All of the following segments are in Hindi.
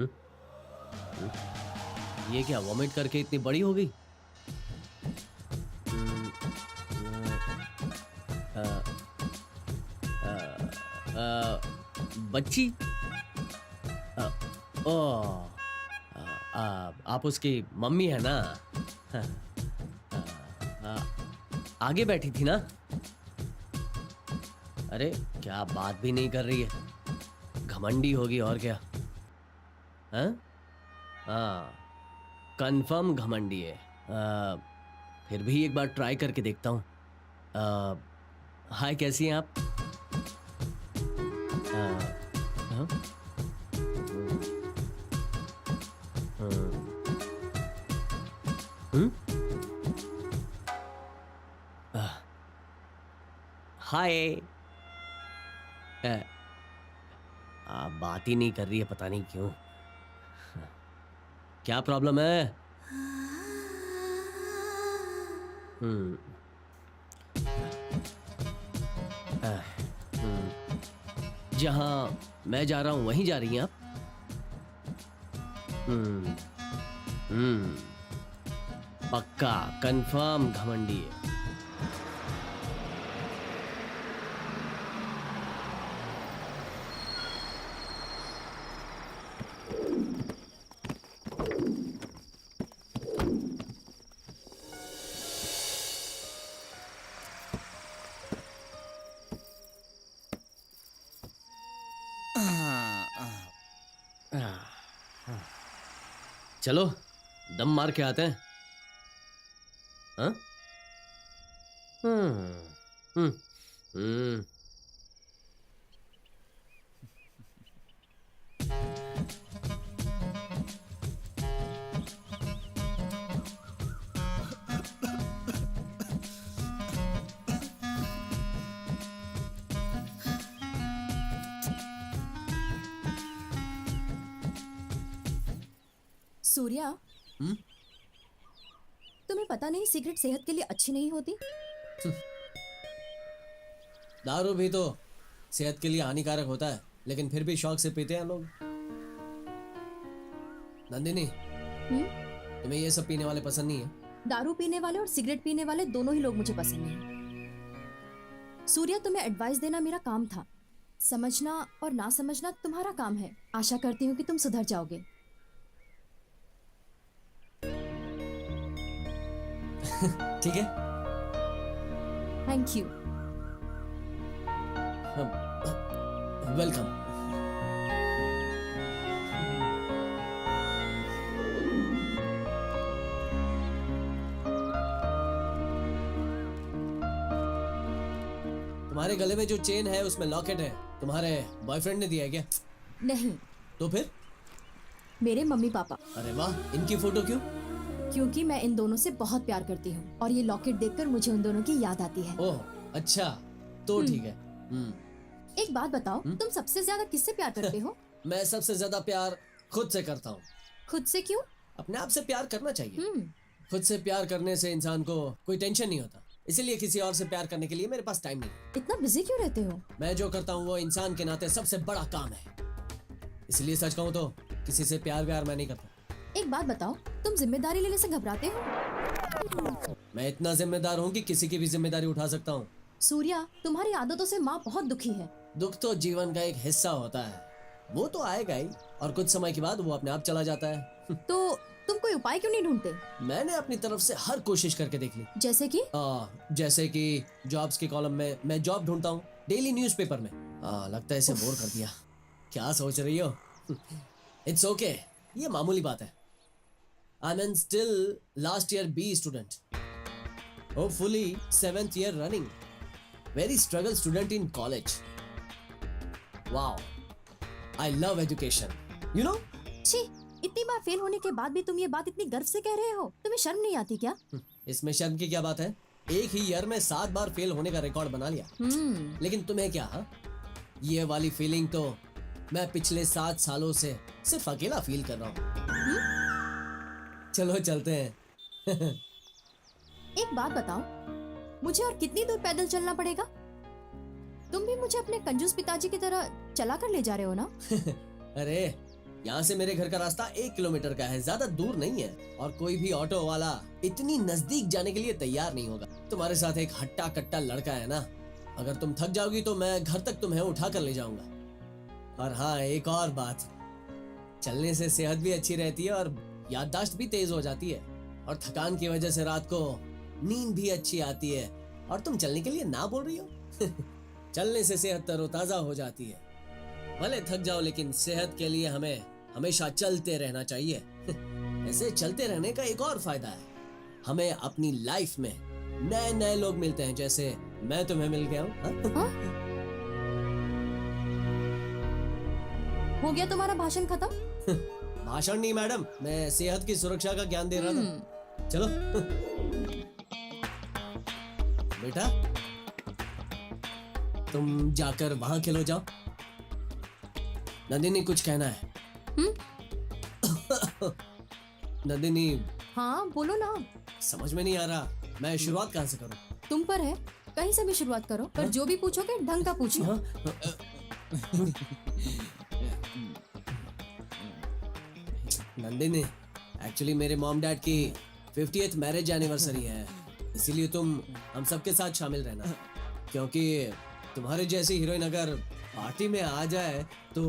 हम्म, हम्म, ये क्या वॉमिट करके इतनी बड़ी हो गई? हम्म, अ, अ, अ, बच्ची? अ, ओ, आप उसकी मम्मी है ना? हाँ, आगे बैठी थी ना? अरे क्या बात भी नहीं कर रही है, घमंडी होगी और क्या। हाँ हाँ, कंफर्म घमंडी है। फिर भी एक बार ट्राई करके देखता हूँ। हाय, कैसी हैं आप? अ, हाँ, हम्म, हम्म, हम्म, अ, हाय। अ, आप बात ही नहीं कर रही है, पता नहीं क्यों। क्या प्रॉब्लम है? हम्म, अ, हम्म, जहाँ मैं जा रहा हूँ वहीं जा रही हैं आप? हम्म, हम्म, पक्का कंफर्म घमंडी है। चलो दम मार के आते हैं। हाँ? हम्म, हम्म, हम्म। सूर्या, हम्म? तुम्हें पता नहीं सिगरेट सेहत के लिए अच्छी नहीं होती? दारू भी तो सेहत के लिए हानिकारक होता है, लेकिन फिर भी शौक से पीते हैं लोग। नंदिनी, हम्म? तुम्हें ये सब पीने वाले पसंद नहीं है? दारू पीने वाले और सिगरेट पीने वाले दोनों ही लोग मुझे पसंद नहीं। सूर्या, तुम्हें एडवाइस देना मेरा काम था। समझना और ना समझना तुम्हारा काम है। आशा करती हूँ कि तुम सुधर जाओगे। ठीक है। Thank you. वेलकम। तुम्हारे गले में जो चेन है उसमें लॉकेट है, तुम्हारे बॉयफ्रेंड ने दिया है क्या? नहीं, तो फिर? मेरे मम्मी पापा। अरे वाह, इनकी फोटो क्यों? क्योंकि मैं इन दोनों से बहुत प्यार करती हूँ और ये लॉकेट देखकर मुझे उन दोनों की याद आती है। ओह, अच्छा, तो ठीक हम्म। है। हम्म। एक बात बताओ, हम्म? तुम सबसे ज्यादा किससे प्यार करते हो? मैं सबसे ज्यादा प्यार खुद से करता हूँ। खुद से क्यों? अपने आप से प्यार करना चाहिए। हम्म। खुद से प्यार करने से इंसान को कोई टेंशन नहीं होता, इसीलिए किसी और से प्यार करने के लिए मेरे पास टाइम नहीं है। इतना बिजी क्यों रहते हो? मैं जो करता हूँ वो इंसान के नाते सबसे बड़ा काम है, इसलिए सच कहूँ तो किसी से प्यार व्यार मैं नहीं करता। एक बात बताओ, तुम जिम्मेदारी लेने से घबराते हो? मैं इतना जिम्मेदार हूँ कि किसी की भी जिम्मेदारी उठा सकता हूँ। सूर्या, तुम्हारी आदतों से माँ बहुत दुखी है। दुख तो जीवन का एक हिस्सा होता है, वो तो आएगा ही, और कुछ समय के बाद वो अपने आप चला जाता है। तो तुम कोई उपाय क्यों नहीं ढूंढते? मैंने अपनी तरफ से हर कोशिश करके देख ली। जैसे कि? जैसे कि जॉब्स के कॉलम में मैं जॉब ढूंढता हूँ, डेली न्यूज़पेपर में। लगता है इसे बोर कर दिया। क्या सोच रही हो? इट्स ओके, ये मामूली बात है। I am still last year B student, hopefully 7th year running, very struggle student in college. Wow, I love education, you know. छी, इतनी बार फेल होने के बाद भी तुम ये बात इतनी गर्व से कह रहे हो। तुम्हें शर्म नहीं आती क्या? इसमें शर्म की क्या बात है? एक ही ईयर में 7 बार फेल होने का रिकॉर्ड बना लिया। लेकिन तुम्हें क्या, हाँ? ये वाली फीलिंग तो मैं पिछले 7 सालों से सिर्फ अकेला फील कर रहा हूँ। चलो चलते हैं। एक बात बताओ, मुझे और कितनी दूर पैदल चलना पड़ेगा? तुम भी मुझे अपने कंजूस पिताजी की तरह चला कर ले जा रहे हो ना? अरे यहाँ से मेरे घर का रास्ता 1 किलोमीटर का है, ज्यादा दूर नहीं है। और कोई भी ऑटो वाला इतनी नजदीक जाने के लिए तैयार नहीं होगा। तुम्हारे साथ एक हट्टा कट्टा लड़का है ना, अगर तुम थक जाओगी तो मैं घर तक तुम्हें उठा कर ले जाऊंगा। और हाँ, एक और बात, चलने से सेहत भी अच्छी रहती है और याददाश्त भी तेज हो जाती है, और थकान की वजह से रात को नींद भी अच्छी आती है। और तुम चलने के लिए ना बोल रही हो? चलने से सेहत तरोताजा हो जाती है। भले थक जाओ, लेकिन सेहत के लिए हमें हमेशा चलते रहना चाहिए। ऐसे चलते रहने का एक और फायदा है, हमें अपनी लाइफ में नए नए लोग मिलते हैं, जैसे मैं तुम्हें मिल गया हूँ। हाँ? हो गया तुम्हारा भाषण खत्म? भाषण नहीं मैडम, मैं सेहत की सुरक्षा का ज्ञान दे रहा था। चलो बेटा, तुम जाकर वहां खेलो जाओ। नंदिनी कुछ कहना है। नंदिनी, हाँ बोलो ना। समझ में नहीं आ रहा, मैं शुरुआत कहाँ से करूं? तुम पर है, कहीं से भी शुरुआत करो, पर जो भी पूछोगे ढंग का पूछो। हाँ? नंदिनी, एक्चुअली मेरे मॉम डैड की 50th मैरिज एनिवर्सरी है, इसीलिए तुम हम सबके साथ शामिल रहना, क्योंकि तुम्हारे जैसी हीरोइन अगर पार्टी में आ जाए तो।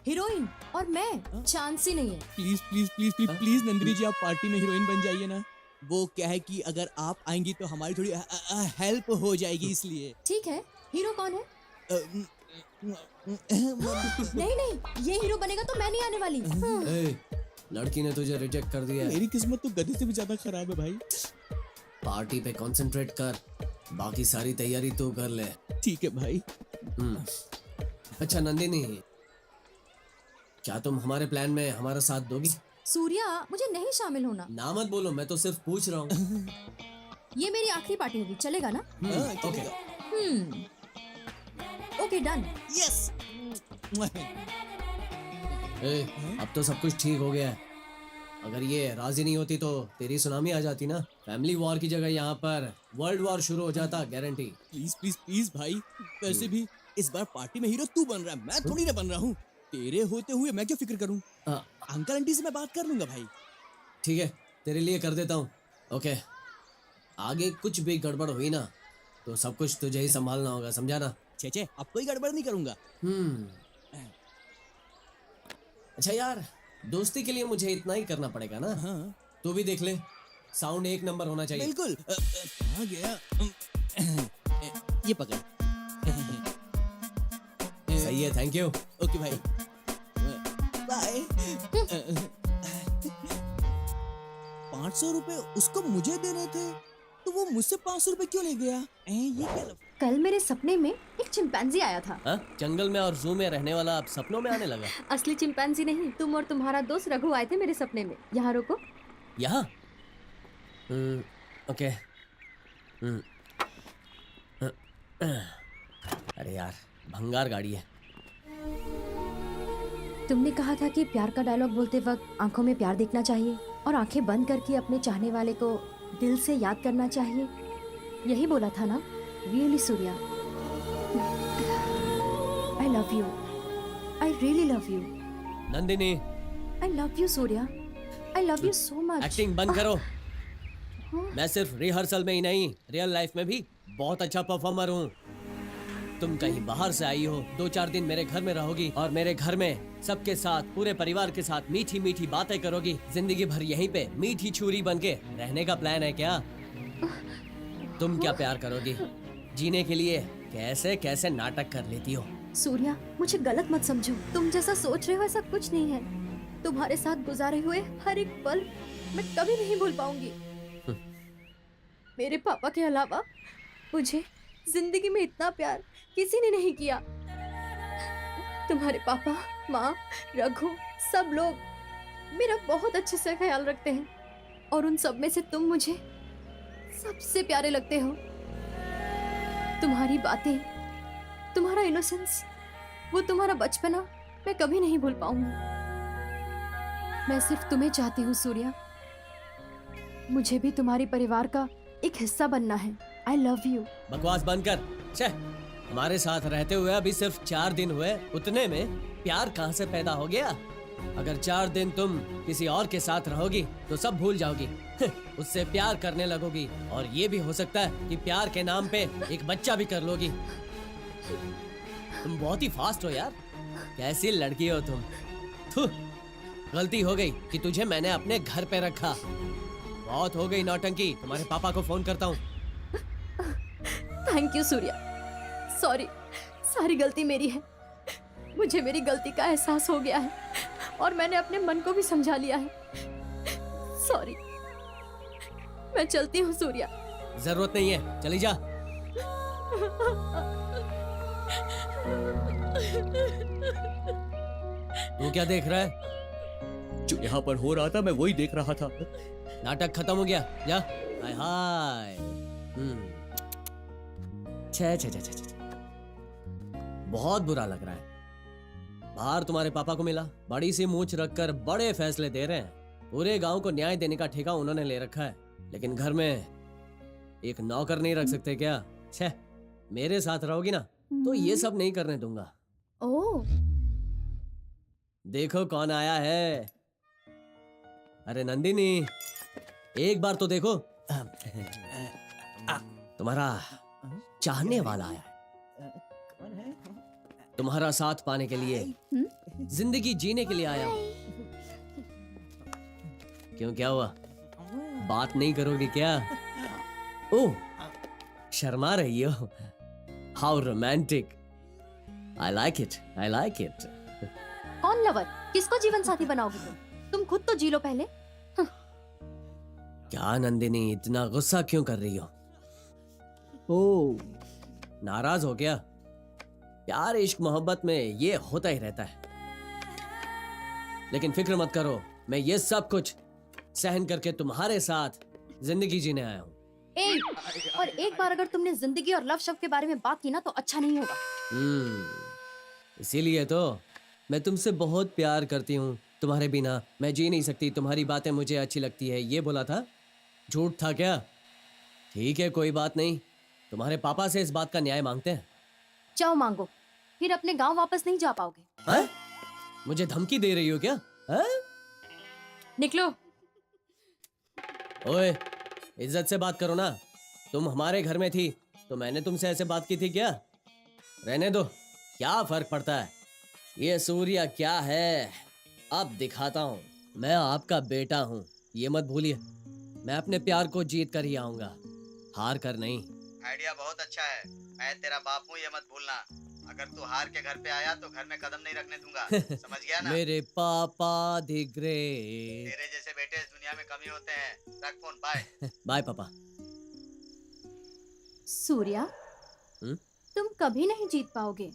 हीरोइन और मैं, चांस ही नहीं है। Please please please please please Nandini ji, आप पार्टी में हीरोइन बन जाइए ना। वो क्या है कि अगर आप आएंगी तो हमारी थोड़ी हेल्प हो जाएगी, इसलिए। ठीक है, हीरो कौन है? मेरी नहीं नहीं, ये हीरो बनेगा तो मैं नहीं आने वाली। ए, लड़की ने तुझे रिजेक्ट कर दिया है। किस्मत तो गधे से भी ज्यादा खराब है भाई। पार्टी पे कंसंट्रेट कर, बाकी सारी तैयारी तू कर ले। ठीक है भाई। अच्छा नंदिनी, क्या तुम हमारे प्लान में हमारा साथ दोगी? सूर्या, मुझे नहीं शामिल होना। ना मत बोलो, मैं तो सिर्फ पूछ रहा हूँ। ये मेरी आखिरी पार्टी होगी, चलेगा ना? ओके। Okay done. यस। अब तो सब कुछ ठीक हो गया है। अगर ये राजी नहीं होती तो तेरी सुनामी आ जाती ना। फैमिली वॉर की जगह यहाँ पर वर्ल्ड वॉर शुरू हो जाता, गारंटी। प्लीज प्लीज प्लीज भाई, वैसे भी इस बार पार्टी में हीरो तू बन रहा है, मैं थोड़ी ना बन रहा हूँ। तेरे होते हुए मैं क्यों फिक्र करूँ? अंकल आंटी से मैं बात कर लूंगा भाई। ठीक है, तेरे लिए कर देता हूँ। ओके, आगे कुछ भी गड़बड़ हुई ना तो सब कुछ तुझे ही संभालना होगा, समझा ना? छे अब कोई गड़बड़ नहीं करूंगा। अच्छा यार, दोस्ती के लिए मुझे इतना ही करना पड़ेगा ना? हाँ तू भी देख ले, साउंड एक नंबर होना चाहिए। बिल्कुल। कहाँ गया? ये पकड़। सही है, थैंक यू। ओके भाई, बाय। 500 रुपए उसको मुझे देने थे, तो वो मुझसे 500 रुपए क्यों ले गया? ये क्या कल मेरे सपने में एक चिंपैंजी आया था। हाँ? जंगल में और जू में रहने वाला अब सपनों में आने लगा। असली चिंपैंजी नहीं, तुम और तुम्हारा दोस्त रघु आए थे मेरे सपने में। यहाँ रुको। यहाँ? ओके। अरे यार, भंगार गाड़ी है। तुमने कहा था कि प्यार का डायलॉग बोलते वक्त आंखों में प्यार देखना चाहिए और आंखें बंद करके अपने चाहने वाले को दिल से याद करना चाहिए, यही बोला था ना? Really Surya, I love you, I really love you. Nandini, I love you Surya, I love you so much. Acting बंद करो। मैं सिर्फ रिहर्सल में ही नहीं, रियल लाइफ में भी बहुत अच्छा परफॉर्मर हूँ। तुम कहीं बाहर से आई हो, 2-4 दिन मेरे घर में रहोगी और मेरे घर में सबके साथ, पूरे परिवार के साथ मीठी मीठी बातें करोगी। जिंदगी भर यहीं पे मीठी छुरी बनके रहने का प्लान है क्या? तुम क्या प्यार करोगी? जीने के लिए कैसे कैसे नाटक कर लेती हो। सूर्या, मुझे गलत मत समझो, तुम जैसा सोच रहे हो ऐसा कुछ नहीं है। तुम्हारे साथ गुजारे हुए हर एक पल मैं कभी नहीं भूल पाऊंगी। मेरे पापा के अलावा मुझे जिंदगी में इतना प्यार किसी ने नहीं किया। तुम्हारे पापा, माँ, रघु, सब लोग मेरा बहुत अच्छे से ख्याल रखते हैं और उन सब में से तुम मुझे सबसे प्यारे लगते हो। तुम्हारी बातें, तुम्हारा इनोसेंस, वो तुम्हारा बचपना मैं कभी नहीं भूल पाऊंगी। मैं सिर्फ तुम्हें चाहती हूँ सूर्या, मुझे भी तुम्हारे परिवार का एक हिस्सा बनना है। I love you. बकवास बंद कर। छे, हमारे साथ रहते हुए अभी सिर्फ 4 दिन हुए, उतने में प्यार कहाँ से पैदा हो गया? अगर 4 दिन तुम किसी और के साथ रहोगी तो सब भूल जाओगी, उससे प्यार करने लगोगी, और ये भी हो सकता है कि प्यार के नाम पे एक बच्चा भी कर लोगी। तुम बहुत ही फास्ट हो यार, कैसी लड़की हो तुम। थू, गलती हो गई कि तुझे मैंने अपने घर पे रखा। बहुत हो गई नौटंकी, तुम्हारे पापा को फोन करता हूँ। थैंक यू सूर्या, सॉरी, सारी गलती मेरी है। मुझे मेरी गलती का एहसास हो गया है और मैंने अपने मन को भी समझा लिया है। सॉरी, मैं चलती हूँ सूर्या। जरूरत नहीं है, चली जा। तू क्या देख रहा है? जो यहाँ पर हो रहा था मैं वही देख रहा था। नाटक खत्म हो गया, जा। हाय हाय। छे छे छे छे छे। बहुत बुरा लग रहा है। बाहर तुम्हारे पापा को मिला, बड़ी सी मूंछ रखकर बड़े फैसले दे रहे हैं। पूरे गांव को न्याय देने का ठेका उन्होंने ले रखा है, लेकिन घर में एक नौकर नहीं रख सकते क्या? छे, मेरे साथ रहोगी ना तो ये सब नहीं करने दूंगा। ओह, देखो कौन आया है। अरे नंदिनी, एक बार तो देखो, तुम्हारा चाहने वाला आया है। तुम्हारा साथ पाने के लिए, जिंदगी जीने के लिए आया हूं। क्यों, क्या हुआ? बात नहीं करोगी क्या? ओह, शर्मा रही हो। How romantic. I like it, I like it. कौन लवर? किसको जीवन साथी बनाओगे तुम खुद तो जी लो पहले। क्या नंदिनी, इतना गुस्सा क्यों कर रही हो? ओह, नाराज हो गया? प्यार इश्क मोहब्बत में ये होता ही रहता है। लेकिन फिक्र मत करो, मैं ये सब कुछ सहन करके तुम्हारे साथ जिंदगी जीने आया हूँ। और एक बार अगर तुमने जिंदगी और लव शब्द के बारे में बात की ना तो अच्छा नहीं होगा। इसीलिए तो मैं तुमसे बहुत प्यार करती हूँ। तुम्हारे बिना मैं जी नहीं सकती। तुम्हारी बातें मुझे अच्छी लगती है, ये बोला था। झूठ था क्या? ठीक है, कोई बात नहीं। तुम्हारे पापा से इस बात का न्याय मांगते हैं। जाओ मांगो, फिर अपने गांव वापस नहीं जा पाओगे। है? मुझे धमकी दे रही हो क्या? है? निकलो। ओए, इज्जत से बात करो ना। तुम हमारे घर में थी तो मैंने तुमसे ऐसे बात की थी क्या? रहने दो, क्या फर्क पड़ता है। ये सूर्या क्या है, अब दिखाता हूँ। मैं आपका बेटा हूँ, ये मत भूलिए। मैं अपने प्यार को जीत कर ही आऊंगा, हार कर नहीं। आइडिया बहुत अच्छा है। मैं तेरा बाप हूँ, ये मत भूलना। अगर तू हार के घर पे आया तो घर में कदम नहीं रखने दूंगा। समझ गया ना? मेरे पापा दी ग्रेट। तेरे जैसे बेटे इस दुनिया में कमी होते हैं। रख फोन, बाय। बाय पापा। सूर्या, तुम कभी नहीं जीत पाओगे।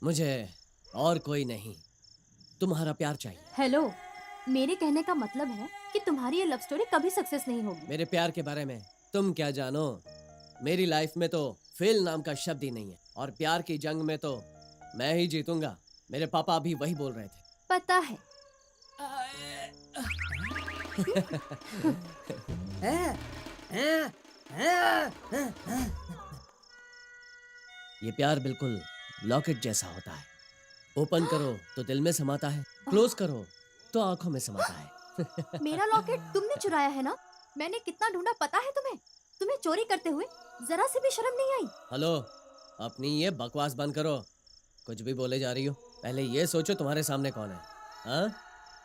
मुझे और कोई नहीं, तुम्हारा प्यार चाहिए। हेलो, मेरे कहने का मतलब है कि तुम्हारी ये लव स्टोरी कभी सक्सेस नहीं होगी। मेरे प्यार के बारे में तुम क्या जानो? मेरी लाइफ में तो फेल नाम का शब्द ही नहीं है, और प्यार की जंग में तो मैं ही जीतूंगा। मेरे पापा अभी वही बोल रहे थे। पता है। ये प्यार बिल्कुल लॉकेट जैसा होता है। ओपन करो तो दिल में समाता है, क्लोज करो तो आंखों में समाता है। मेरा लॉकेट तुमने चुराया है ना? मैंने कितना ढूंढा पता है तुम्हें? तुम्हें चोरी करते हुए जरा से भी शर्म नहीं आई? हेलो, अपनी ये बकवास बंद करो। कुछ भी बोले जा रही हो। पहले ये सोचो तुम्हारे सामने कौन है। हाँ,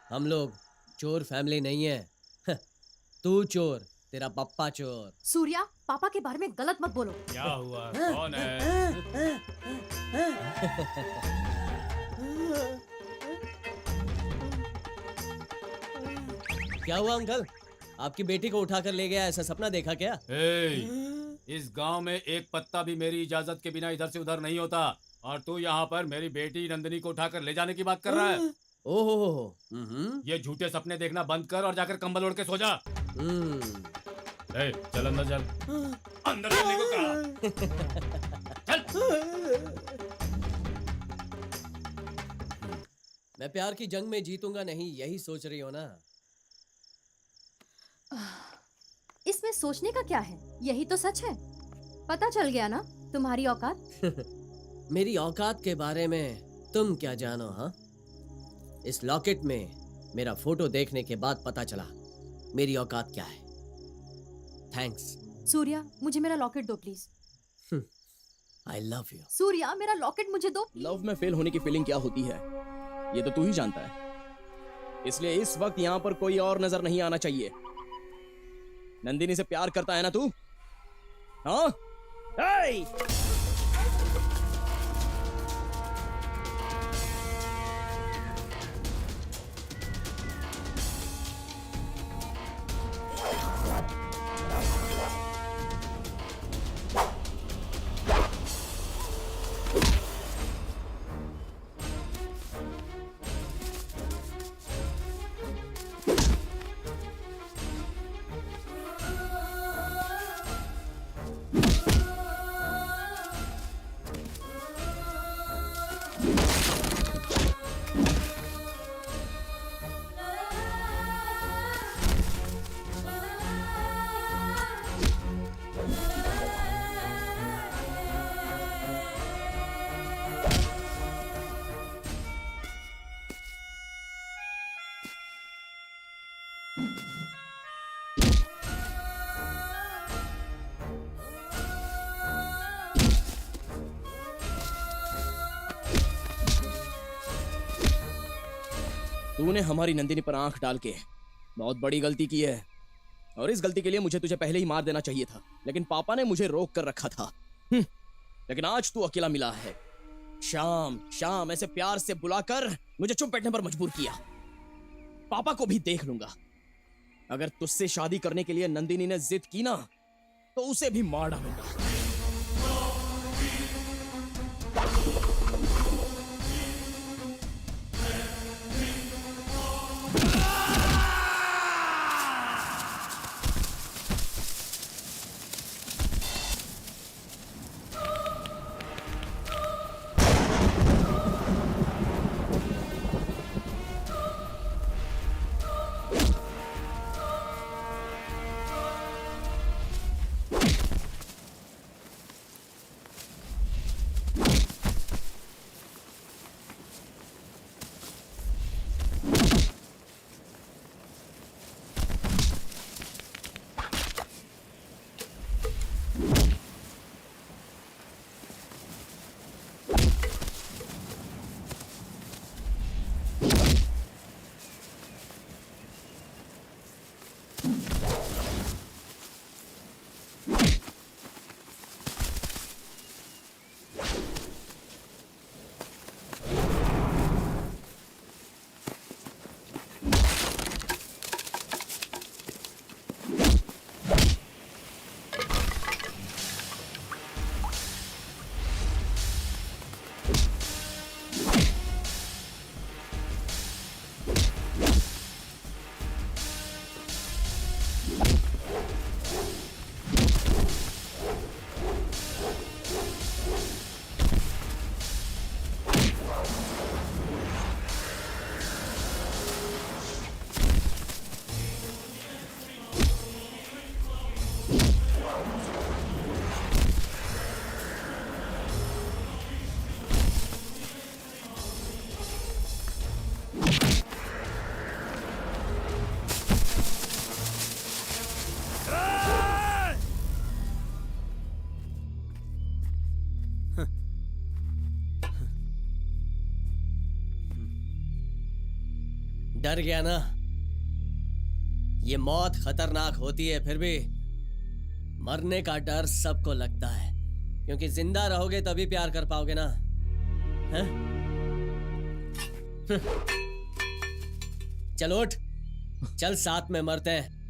हम लोग चोर फैमिली नहीं है। तू चोर, तेरा पप्पा चोर। सूर्या, पापा के बारे में गलत मत बोलो। क्या हुआ? कौन है? क्या हुआ अंकल? आपकी बेटी को उठाकर ले गया, ऐसा सपना देखा क्या? इस गांव में एक पत्ता भी मेरी इजाजत के बिना इधर से उधर नहीं होता, और तू यहाँ पर मेरी बेटी नंदिनी को उठाकर ले जाने की बात कर रहा है। ओहो, ये झूठे सपने देखना बंद कर और जाकर कंबल ओढ़ के सो जा। चल अंदर चल। अंदर चलने को कहा। चल। मैं प्यार की जंग में जीतूंगा नहीं, यही सोच रही हो ना? इसमें सोचने का क्या है, यही तो सच है। पता चल गया ना तुम्हारी औकात? मेरी औकात के बारे में तुम क्या जानो? हाँ, इस लॉकेट में मेरा फोटो देखने के बाद पता चला मेरी औकात क्या है। थैंक्स। सूर्या, मुझे मेरा लॉकेट दो please. I love you. Surya, मेरा लॉकेट मुझे दो। लव में फेल होने की फीलिंग क्या होती है ये तो तू ही जानता है, इसलिए इस वक्त यहाँ पर कोई और नजर नहीं आना चाहिए। नंदिनी से प्यार करता है ना तू? हाँ? Hey! तूने हमारी नंदिनी पर आंख डाल के बहुत बड़ी गलती की है, और इस गलती के लिए मुझे तुझे पहले ही मार देना चाहिए था, लेकिन पापा ने मुझे रोक कर रखा था। लेकिन आज तू अकेला मिला है। शाम शाम ऐसे प्यार से बुलाकर मुझे चुप बैठने पर मजबूर किया। पापा को भी देख लूंगा। अगर तुझसे शादी करने के लिए नंदिनी ने जिद की ना, तो उसे भी मार डालूंगा। डर गया ना? ये मौत खतरनाक होती है, फिर भी मरने का डर सबको लगता है, क्योंकि जिंदा रहोगे तभी प्यार कर पाओगे ना। हैं? चल उठ, चल साथ में मरते हैं।